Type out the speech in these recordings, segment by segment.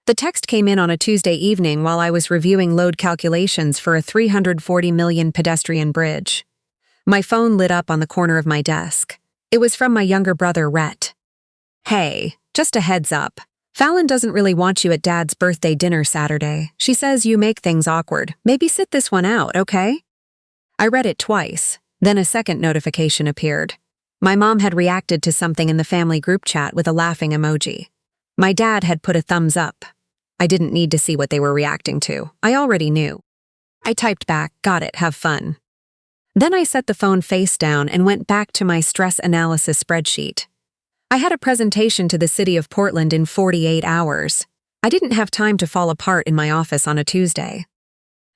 The text came in on a Tuesday evening while I was reviewing load calculations for a 340 million pedestrian bridge. My phone lit up on the corner of my desk. It was from my younger brother, Rhett. "Hey, just a heads up. Fallon doesn't really want you at Dad's birthday dinner Saturday. She says you make things awkward. Maybe sit this one out, okay?" I read it twice. Then a second notification appeared. My mom had reacted to something in the family group chat with a laughing emoji. My dad had put a thumbs up. I didn't need to see what they were reacting to. I already knew. I typed back, "Got it, have fun." Then I set the phone face down and went back to my stress analysis spreadsheet. I had a presentation to the city of Portland in 48 hours. I didn't have time to fall apart in my office on a Tuesday.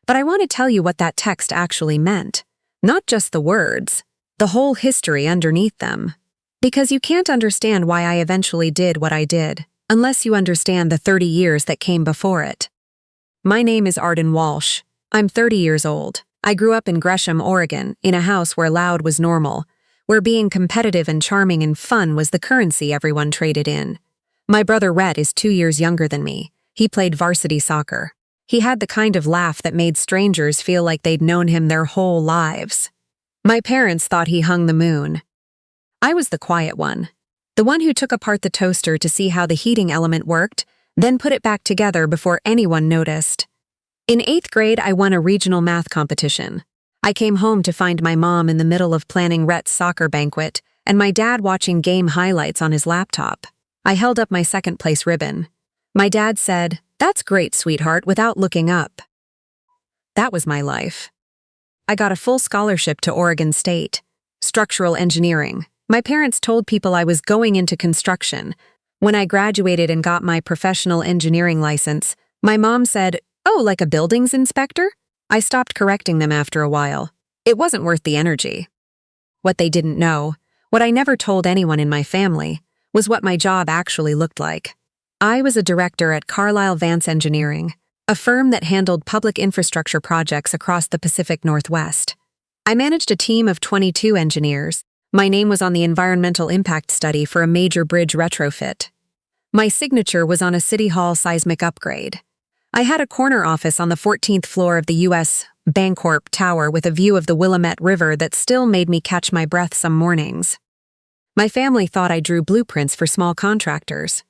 But I want to tell you what that text actually meant. Not just the words, the whole history underneath them. Because you can't understand why I eventually did what I did, unless you understand the 30 years that came before it. My name is Arden Walsh. I'm 30 years old. I grew up in Gresham, Oregon, in a house where loud was normal, where being competitive and charming and fun was the currency everyone traded in. My brother Rhett is 2 years younger than me. He played varsity soccer. He had the kind of laugh that made strangers feel like they'd known him their whole lives. My parents thought he hung the moon. I was the quiet one. The one who took apart the toaster to see how the heating element worked, then put it back together before anyone noticed. In 8th grade, I won a regional math competition. I came home to find my mom in the middle of planning Rhett's soccer banquet and my dad watching game highlights on his laptop. I held up my second-place ribbon. My dad said, "That's great, sweetheart," without looking up. That was my life. I got a full scholarship to Oregon State. Structural engineering. My parents told people I was going into construction. When I graduated and got my professional engineering license, my mom said, "Oh, like a buildings inspector?" I stopped correcting them after a while. It wasn't worth the energy. What they didn't know, what I never told anyone in my family, was what my job actually looked like. I was a director at Carlisle Vance Engineering, a firm that handled public infrastructure projects across the Pacific Northwest. I managed a team of 22 engineers. My name was on the environmental impact study for a major bridge retrofit. My signature was on a City Hall seismic upgrade. I had a corner office on the 14th floor of the U.S. Bancorp Tower with a view of the Willamette River that still made me catch my breath some mornings. My family thought I drew blueprints for small contractors.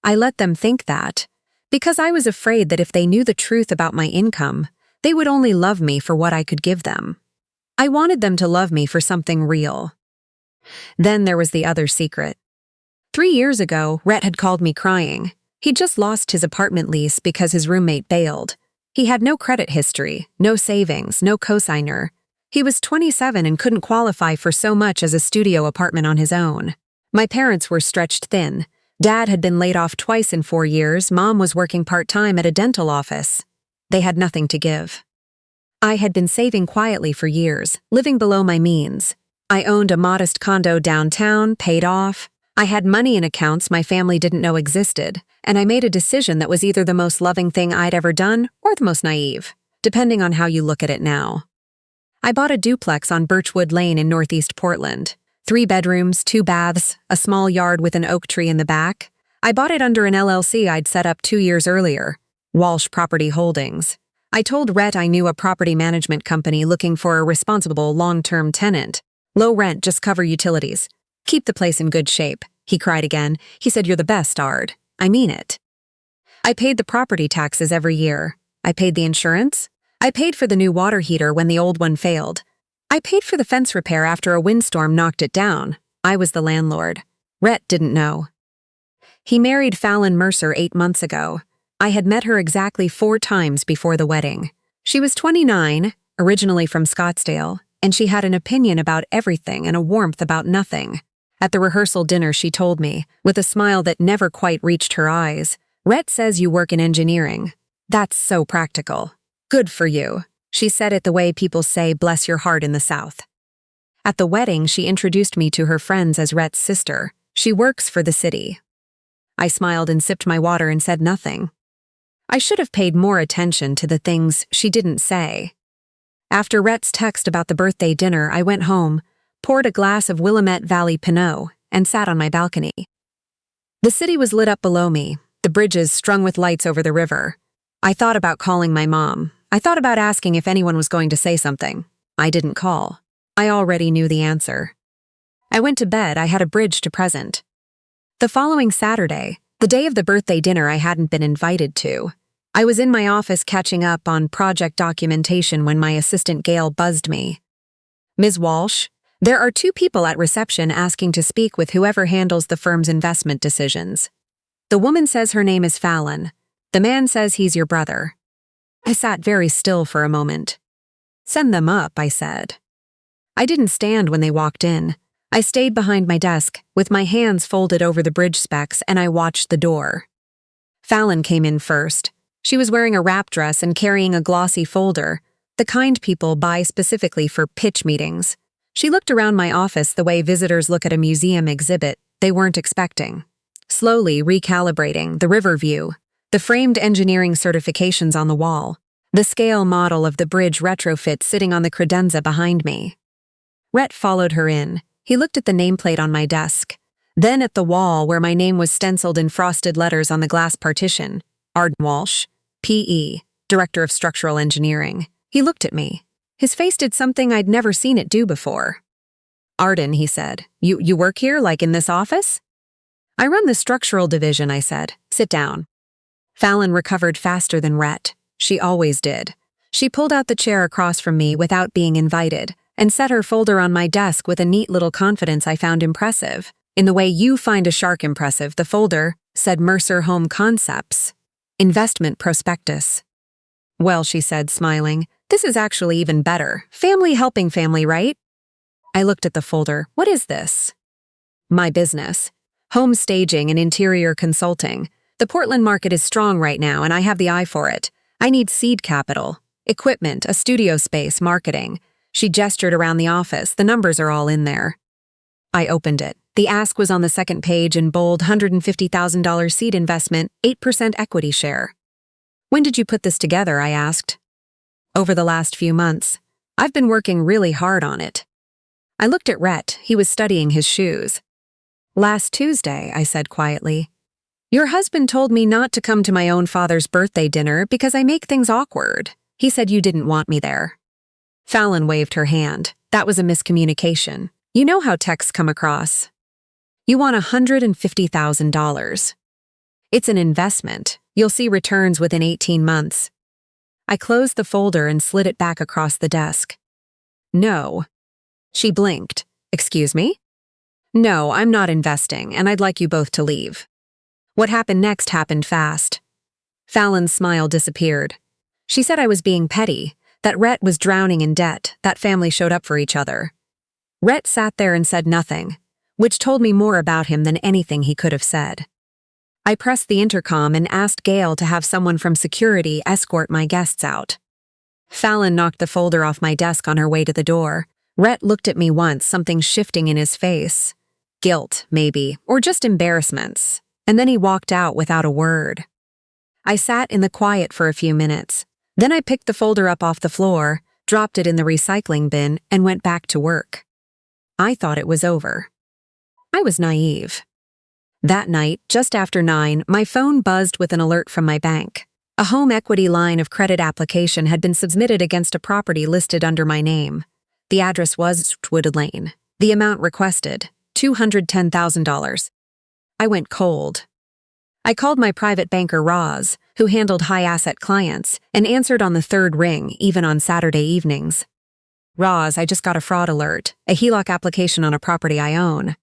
I let them think that, because I was afraid that if they knew the truth about my income, they would only love me for what I could give them. I wanted them to love me for something real. Then there was the other secret. 3 years ago, Rhett had called me crying. He'd just lost his apartment lease because his roommate bailed. He had no credit history, no savings, no cosigner. He was 27 and couldn't qualify for so much as a studio apartment on his own. My parents were stretched thin. Dad had been laid off twice in 4 years. Mom was working part-time at a dental office. They had nothing to give. I had been saving quietly for years, living below my means. I owned a modest condo downtown, paid off. I had money in accounts my family didn't know existed, and I made a decision that was either the most loving thing I'd ever done or the most naive, depending on how you look at it now. I bought a duplex on Birchwood Lane in Northeast Portland. 3 bedrooms, 2 baths, a small yard with an oak tree in the back. I bought it under an LLC I'd set up 2 years earlier, Walsh Property Holdings. I told Rhett I knew a property management company looking for a responsible long-term tenant. Low rent, just cover utilities. Keep the place in good shape. He cried again. He said, "You're the best, Ard. I mean it." I paid the property taxes every year. I paid the insurance. I paid for the new water heater when the old one failed. I paid for the fence repair after a windstorm knocked it down. I was the landlord. Rhett didn't know. He married Fallon Mercer 8 months ago. I had met her exactly 4 times before the wedding. She was 29, originally from Scottsdale, and she had an opinion about everything and a warmth about nothing. At the rehearsal dinner, she told me, with a smile that never quite reached her eyes, "Rhett says you work in engineering. That's so practical. Good for you." She said it the way people say "bless your heart" in the South. At the wedding, she introduced me to her friends as Rhett's sister. She works for the city. I smiled and sipped my water and said nothing. I should have paid more attention to the things she didn't say. After Rhett's text about the birthday dinner, I went home, poured a glass of Willamette Valley Pinot, and sat on my balcony. The city was lit up below me. The bridges strung with lights over the river. I thought about calling my mom. I thought about asking if anyone was going to say something. I didn't call. I already knew the answer. I went to bed. I had a bridge to present. The following Saturday, the day of the birthday dinner I hadn't been invited to, I was in my office catching up on project documentation when my assistant Gail buzzed me. "Ms. Walsh, there are 2 people at reception asking to speak with whoever handles the firm's investment decisions. The woman says her name is Fallon. The man says he's your brother." I sat very still for a moment. "Send them up," I said. I didn't stand when they walked in. I stayed behind my desk, with my hands folded over the bridge specs, and I watched the door. Fallon came in first. She was wearing a wrap dress and carrying a glossy folder, the kind people buy specifically for pitch meetings. She looked around my office the way visitors look at a museum exhibit they weren't expecting. Slowly recalibrating the river view, the framed engineering certifications on the wall, the scale model of the bridge retrofit sitting on the credenza behind me. Rhett followed her in. He looked at the nameplate on my desk, then at the wall where my name was stenciled in frosted letters on the glass partition. Arden Walsh, P.E., Director of Structural Engineering. He looked at me. His face did something I'd never seen it do before. "Arden," he said, you work here, like in this office?" "I run the structural division," I said. "Sit down." Fallon recovered faster than Rhett. She always did. She pulled out the chair across from me without being invited, and set her folder on my desk with a neat little confidence I found impressive. In the way you find a shark impressive, the folder said Mercer Home Concepts. Investment Prospectus. "Well," she said, smiling, "this is actually even better. Family helping family, right?" I looked at the folder. "What is this?" "My business. Home staging and interior consulting. The Portland market is strong right now, and I have the eye for it. I need seed capital, equipment, a studio space, marketing." She gestured around the office. "The numbers are all in there." I opened it. The ask was on the second page in bold, $150,000 seed investment, 8% equity share. "When did you put this together?" I asked. "Over the last few months. I've been working really hard on it." I looked at Rhett. He was studying his shoes. "Last Tuesday," I said quietly. "Your husband told me not to come to my own father's birthday dinner because I make things awkward. He said you didn't want me there." Fallon waved her hand. "That was a miscommunication. You know how texts come across. You want $150,000. It's an investment. You'll see returns within 18 months. I closed the folder and slid it back across the desk. "No." She blinked. "Excuse me?" "No, I'm not investing, and I'd like you both to leave." What happened next happened fast. Fallon's smile disappeared. She said I was being petty, that Rhett was drowning in debt, that family showed up for each other. Rhett sat there and said nothing, which told me more about him than anything he could have said. I pressed the intercom and asked Gail to have someone from security escort my guests out. Fallon knocked the folder off my desk on her way to the door. Rhett looked at me once, something shifting in his face. Guilt, maybe, or just embarrassments. And then he walked out without a word. I sat in the quiet for a few minutes. Then I picked the folder up off the floor, dropped it in the recycling bin, and went back to work. I thought it was over. I was naive. That night, just after 9, my phone buzzed with an alert from my bank. A home equity line of credit application had been submitted against a property listed under my name. The address was Wood Lane. The amount requested, $210,000. I went cold. I called my private banker Roz, who handled high-asset clients, and answered on the third ring, even on Saturday evenings. "Roz, I just got a fraud alert, a HELOC application on a property I own."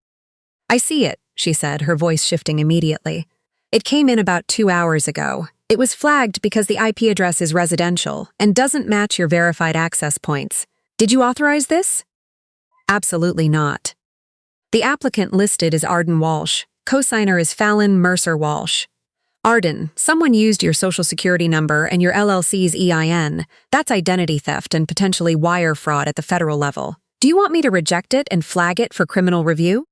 "I see it," she said, her voice shifting immediately. "It came in about 2 hours ago. It was flagged because the IP address is residential and doesn't match your verified access points. Did you authorize this?" "Absolutely not." The applicant listed is Arden Walsh. Co-signer is Fallon Mercer Walsh. "Arden, someone used your social security number and your LLC's EIN. That's identity theft and potentially wire fraud at the federal level. Do you want me to reject it and flag it for criminal review?"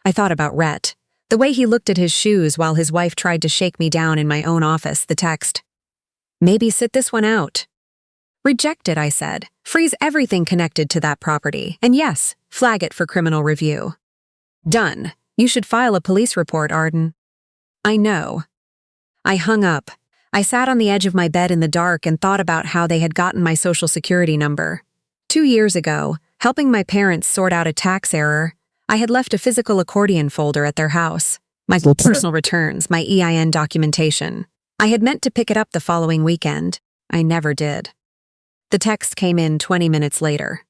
I thought about Rhett, the way he looked at his shoes while his wife tried to shake me down in my own office, the text. "Maybe sit this one out." "Reject it," I said. "Freeze everything connected to that property. And yes, flag it for criminal review." "Done. You should file a police report, Arden." "I know." I hung up. I sat on the edge of my bed in the dark and thought about how they had gotten my social security number. 2 years ago, helping my parents sort out a tax error, I had left a physical accordion folder at their house. My personal returns, my EIN documentation. I had meant to pick it up the following weekend. I never did. The text came in 20 minutes later.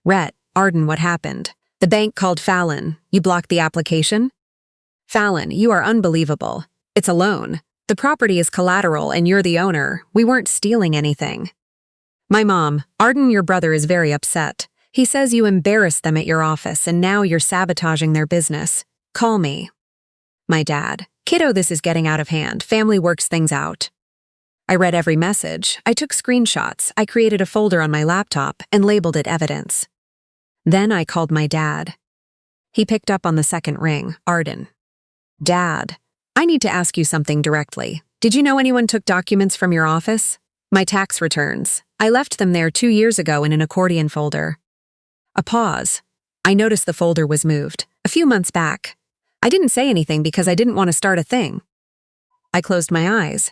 Rhett, Arden, what happened? The bank called Fallon. You blocked the application? Fallon, you are unbelievable. It's a loan. The property is collateral and you're the owner. We weren't stealing anything. My mom, Arden, your brother is very upset. He says you embarrassed them at your office and now you're sabotaging their business. Call me. My dad, kiddo, this is getting out of hand. Family works things out. I read every message. I took screenshots. I created a folder on my laptop and labeled it evidence. Then I called my dad. He picked up on the second ring. Arden. Dad, I need to ask you something directly. Did you know anyone took documents from your office? My tax returns. I left them there 2 years ago in an accordion folder. A pause. I noticed the folder was moved. A few months back. I didn't say anything because I didn't want to start a thing. I closed my eyes.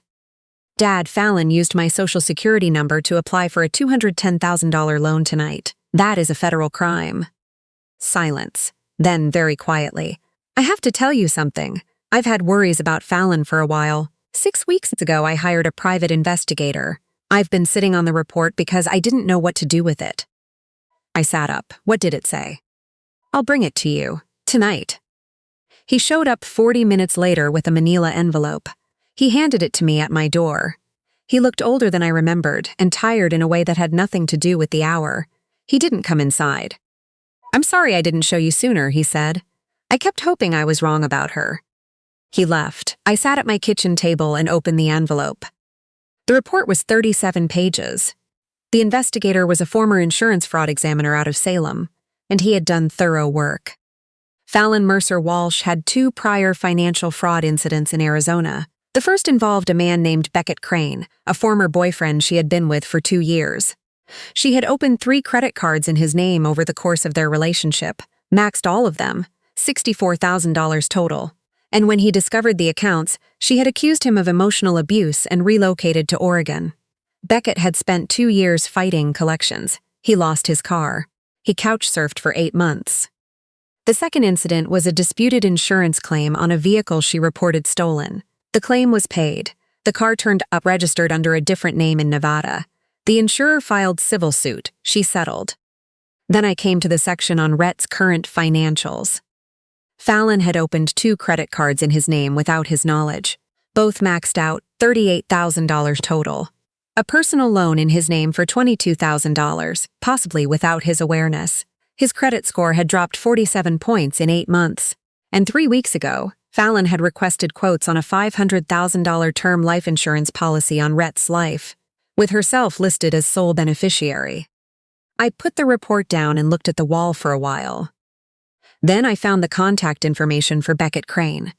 Dad, Fallon used my social security number to apply for a $210,000 loan tonight. That is a federal crime. Silence. Then, very quietly, I have to tell you something. I've had worries about Fallon for a while. 6 weeks ago, I hired a private investigator. I've been sitting on the report because I didn't know what to do with it. I sat up. What did it say? I'll bring it to you. Tonight. He showed up 40 minutes later with a manila envelope. He handed it to me at my door. He looked older than I remembered and tired in a way that had nothing to do with the hour. He didn't come inside. I'm sorry I didn't show you sooner, he said. I kept hoping I was wrong about her. He left. I sat at my kitchen table and opened the envelope. The report was 37 pages. The investigator was a former insurance fraud examiner out of Salem, and he had done thorough work. Fallon Mercer Walsh had 2 prior financial fraud incidents in Arizona. The first involved a man named Beckett Crane, a former boyfriend she had been with for 2 years. She had opened 3 credit cards in his name over the course of their relationship, maxed all of them, $64,000 total. And when he discovered the accounts, she had accused him of emotional abuse and relocated to Oregon. Beckett had spent 2 years fighting collections. He lost his car. He couch-surfed for 8 months. The second incident was a disputed insurance claim on a vehicle she reported stolen. The claim was paid. The car turned up registered under a different name in Nevada. The insurer filed civil suit. She settled. Then I came to the section on Rhett's current financials. Fallon had opened 2 credit cards in his name without his knowledge. Both maxed out, $38,000 total. A personal loan in his name for $22,000, possibly without his awareness. His credit score had dropped 47 points in 8 months. And 3 weeks ago, Fallon had requested quotes on a $500,000 term life insurance policy on Rhett's life, with herself listed as sole beneficiary. I put the report down and looked at the wall for a while. Then I found the contact information for Beckett Crane,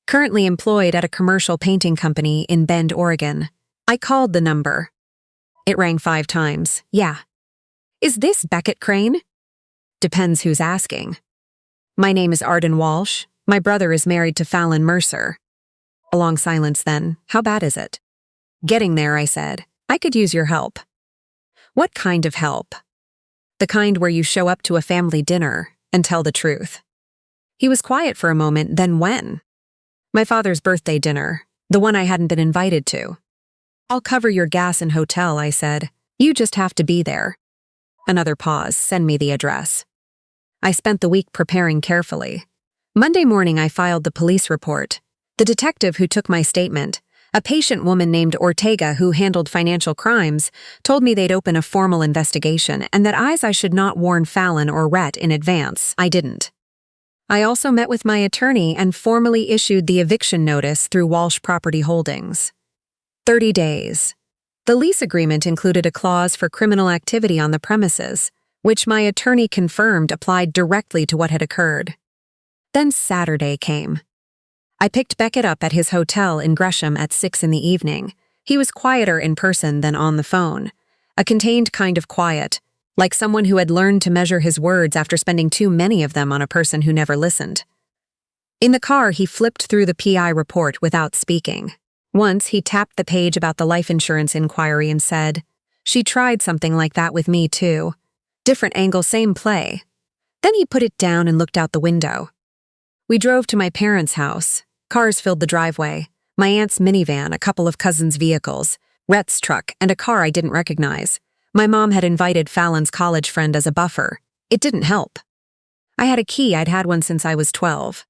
currently employed at a commercial painting company in Bend, Oregon. I called the number. It rang 5 times. Yeah. Is this Beckett Crane? Depends who's asking. My name is Arden Walsh. My brother is married to Fallon Mercer. A long silence then. How bad is it? Getting there, I said. I could use your help. What kind of help? The kind where you show up to a family dinner and tell the truth. He was quiet for a moment, then when? My father's birthday dinner, the one I hadn't been invited to. I'll cover your gas and hotel, I said. You just have to be there. Another pause. Send me the address. I spent the week preparing carefully. Monday morning I filed the police report. The detective who took my statement, a patient woman named Ortega who handled financial crimes, told me they'd open a formal investigation and that I should not warn Fallon or Rhett in advance. I didn't. I also met with my attorney and formally issued the eviction notice through Walsh Property Holdings. 30 days. The lease agreement included a clause for criminal activity on the premises, which my attorney confirmed applied directly to what had occurred. Then Saturday came. I picked Beckett up at his hotel in Gresham at 6 in the evening. He was quieter in person than on the phone, a contained kind of quiet, like someone who had learned to measure his words after spending too many of them on a person who never listened. In the car, he flipped through the PI report without speaking. Once he tapped the page about the life insurance inquiry and said, "She tried something like that with me too. Different angle, same play." Then he put it down and looked out the window. We drove to my parents' house. Cars filled the driveway. My aunt's minivan, a couple of cousins' vehicles, Rhett's truck, and a car I didn't recognize. My mom had invited Fallon's college friend as a buffer. It didn't help. I had a key. I'd had one since I was 12.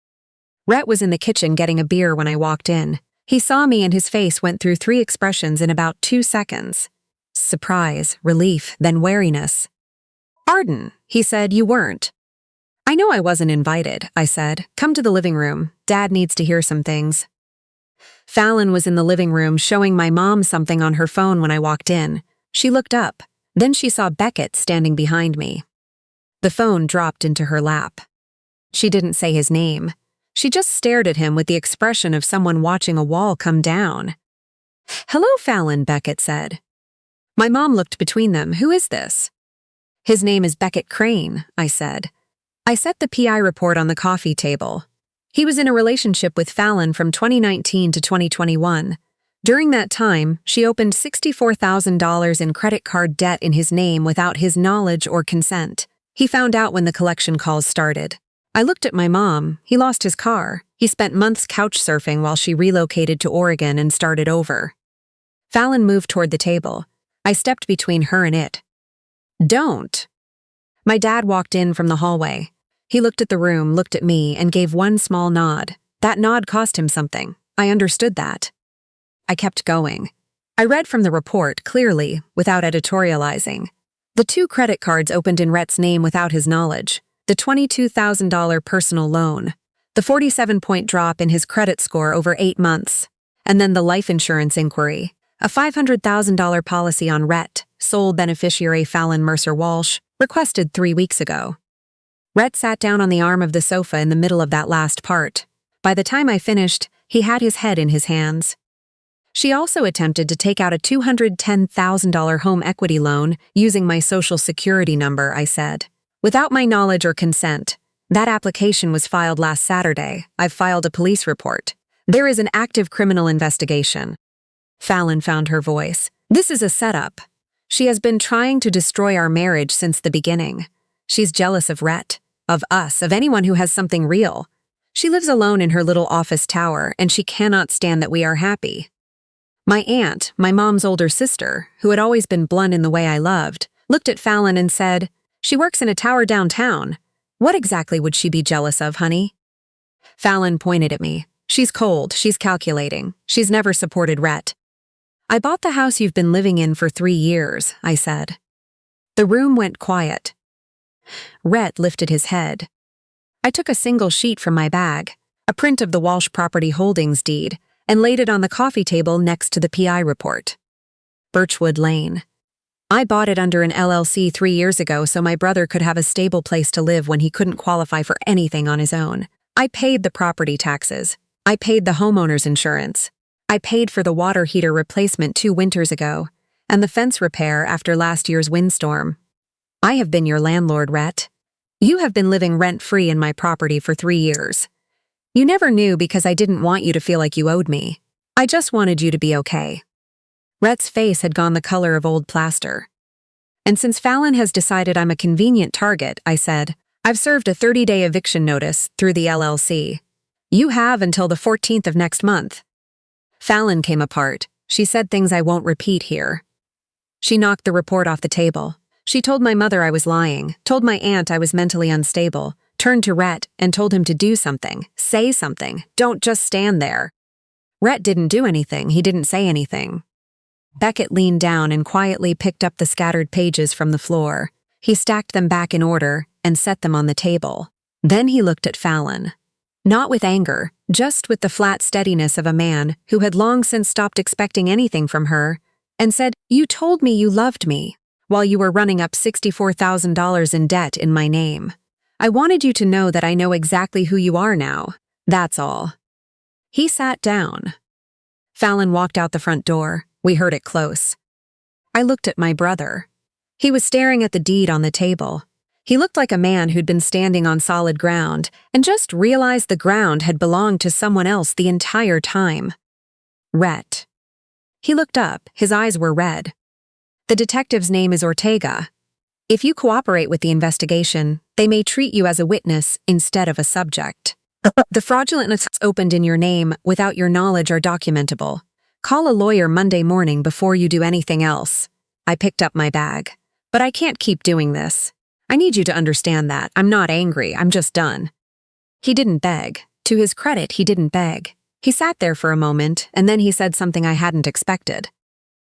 Rhett was in the kitchen getting a beer when I walked in. He saw me and his face went through 3 expressions in about 2 seconds. Surprise, relief, then wariness. "Arden," he said, "you weren't." "I know I wasn't invited," I said. "Come to the living room. Dad needs to hear some things." Fallon was in the living room showing my mom something on her phone when I walked in. She looked up. Then she saw Beckett standing behind me. The phone dropped into her lap. She didn't say his name. She just stared at him with the expression of someone watching a wall come down. "Hello, Fallon," Beckett said. My mom looked between them. "Who is this?" "His name is Beckett Crane," I said. I set the PI report on the coffee table. He was in a relationship with Fallon from 2019 to 2021. During that time, she opened $64,000 in credit card debt in his name without his knowledge or consent. He found out when the collection calls started. I looked at my mom. He lost his car. He spent months couch surfing while she relocated to Oregon and started over. Fallon moved toward the table. I stepped between her and it. "Don't." My dad walked in from the hallway. He looked at the room, looked at me, and gave one small nod. That nod cost him something. I understood that. I kept going. I read from the report clearly, without editorializing. The 2 credit cards opened in Rhett's name without his knowledge. The $22,000 personal loan. The 47-point drop in his credit score over 8 months. And then the life insurance inquiry. A $500,000 policy on Rhett, sole beneficiary Fallon Mercer Walsh, requested 3 weeks ago. Rhett sat down on the arm of the sofa in the middle of that last part. By the time I finished, he had his head in his hands. She also attempted to take out a $210,000 home equity loan using my Social Security number, I said. Without my knowledge or consent. That application was filed last Saturday. I've filed a police report. There is an active criminal investigation. Fallon found her voice. "This is a setup. She has been trying to destroy our marriage since the beginning. She's jealous of Rhett, of us, of anyone who has something real. She lives alone in her little office tower, and she cannot stand that we are happy." My aunt, my mom's older sister, who had always been blunt in the way I loved, looked at Fallon and said, "She works in a tower downtown. What exactly would she be jealous of, honey?" Fallon pointed at me. "She's cold, she's calculating. She's never supported Rhett." "I bought the house you've been living in for 3 years," I said. The room went quiet. Rhett lifted his head. I took a single sheet from my bag, a print of the Walsh property holdings deed, and laid it on the coffee table next to the PI report. Birchwood Lane. I bought it under an LLC 3 years ago so my brother could have a stable place to live when he couldn't qualify for anything on his own. I paid the property taxes. I paid the homeowner's insurance. I paid for the water heater replacement 2 winters ago, and the fence repair after last year's windstorm. I have been your landlord, Rhett. You have been living rent-free in my property for 3 years. You never knew because I didn't want you to feel like you owed me. I just wanted you to be okay. Rhett's face had gone the color of old plaster. "And since Fallon has decided I'm a convenient target," I said, "I've served a 30-day eviction notice through the LLC. You have until the 14th of next month." Fallon came apart. She said things I won't repeat here. She knocked the report off the table. She told my mother I was lying, told my aunt I was mentally unstable, turned to Rhett and told him to do something, say something, don't just stand there. Rhett didn't do anything, he didn't say anything. Beckett leaned down and quietly picked up the scattered pages from the floor. He stacked them back in order and set them on the table. Then he looked at Fallon. Not with anger, just with the flat steadiness of a man who had long since stopped expecting anything from her, and said, "You told me you loved me, while you were running up $64,000 in debt in my name. I wanted you to know that I know exactly who you are now. That's all." He sat down. Fallon walked out the front door. We heard it close. I looked at my brother. He was staring at the deed on the table. He looked like a man who'd been standing on solid ground and just realized the ground had belonged to someone else the entire time. Rhett. He looked up, his eyes were red. The detective's name is Ortega. If you cooperate with the investigation, they may treat you as a witness instead of a subject. The fraudulent attacks opened in your name without your knowledge are documentable. Call a lawyer Monday morning before you do anything else. I picked up my bag. But I can't keep doing this. I need you to understand that. I'm not angry, I'm just done. He didn't beg. To his credit, he didn't beg. He sat there for a moment, and then he said something I hadn't expected.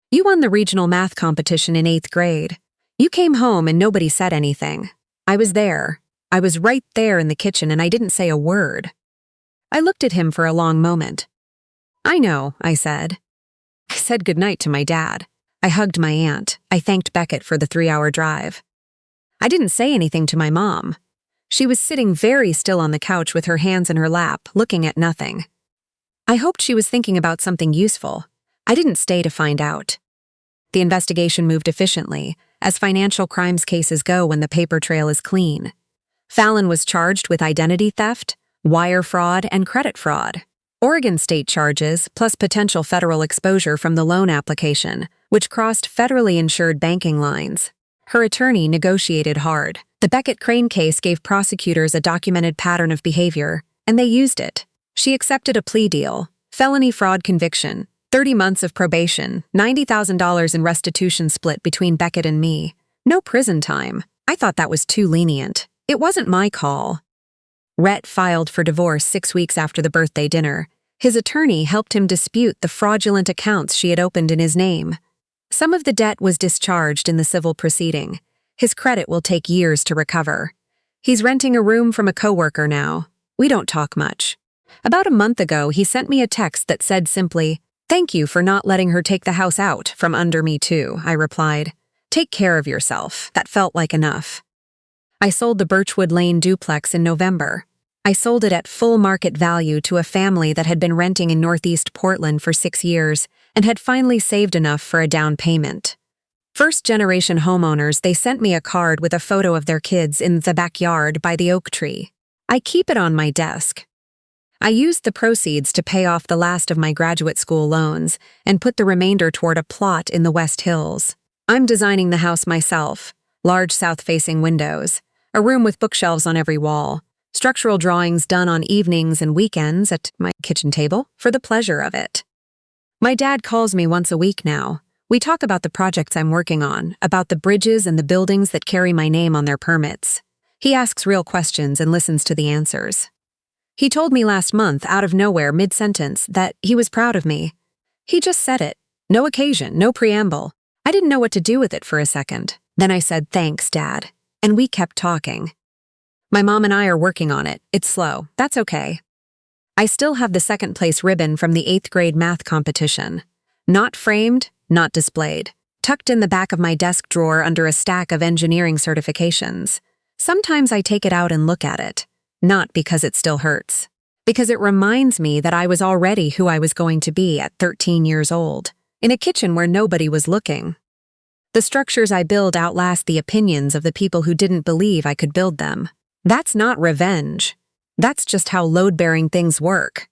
You won the regional math competition in 8th grade. You came home and nobody said anything. I was there. I was right there in the kitchen and I didn't say a word. I looked at him for a long moment. I know, I said. I said goodnight to my dad. I hugged my aunt. I thanked Beckett for the 3-hour drive. I didn't say anything to my mom. She was sitting very still on the couch with her hands in her lap, looking at nothing. I hoped she was thinking about something useful. I didn't stay to find out. The investigation moved efficiently, as financial crimes cases go when the paper trail is clean. Fallon was charged with identity theft, wire fraud, and credit fraud. Oregon state charges, plus potential federal exposure from the loan application, which crossed federally insured banking lines. Her attorney negotiated hard. The Beckett-Crane case gave prosecutors a documented pattern of behavior, and they used it. She accepted a plea deal, felony fraud conviction, 30 months of probation, $90,000 in restitution split between Beckett and me. No prison time. I thought that was too lenient. It wasn't my call. Rhett filed for divorce 6 weeks after the birthday dinner. His attorney helped him dispute the fraudulent accounts she had opened in his name. Some of the debt was discharged in the civil proceeding. His credit will take years to recover. He's renting a room from a coworker now. We don't talk much. About a month ago, he sent me a text that said simply, "Thank you for not letting her take the house out from under me too," I replied. "Take care of yourself." That felt like enough. I sold the Birchwood Lane duplex in November. I sold it at full market value to a family that had been renting in Northeast Portland for 6 years and had finally saved enough for a down payment. First-generation homeowners, they sent me a card with a photo of their kids in the backyard by the oak tree. I keep it on my desk. I used the proceeds to pay off the last of my graduate school loans and put the remainder toward a plot in the West Hills. I'm designing the house myself. Large south-facing windows, a room with bookshelves on every wall, structural drawings done on evenings and weekends at my kitchen table for the pleasure of it. My dad calls me once a week now. We talk about the projects I'm working on, about the bridges and the buildings that carry my name on their permits. He asks real questions and listens to the answers. He told me last month, out of nowhere, mid-sentence, that he was proud of me. He just said it. No occasion, no preamble. I didn't know what to do with it for a second. Then I said, "Thanks, Dad." And we kept talking. My mom and I are working on it. It's slow. That's okay. I still have the second-place ribbon from the 8th grade math competition. Not framed, not displayed. Tucked in the back of my desk drawer under a stack of engineering certifications. Sometimes I take it out and look at it. Not because it still hurts. Because it reminds me that I was already who I was going to be at 13 years old, in a kitchen where nobody was looking. The structures I build outlast the opinions of the people who didn't believe I could build them. That's not revenge. That's just how load-bearing things work.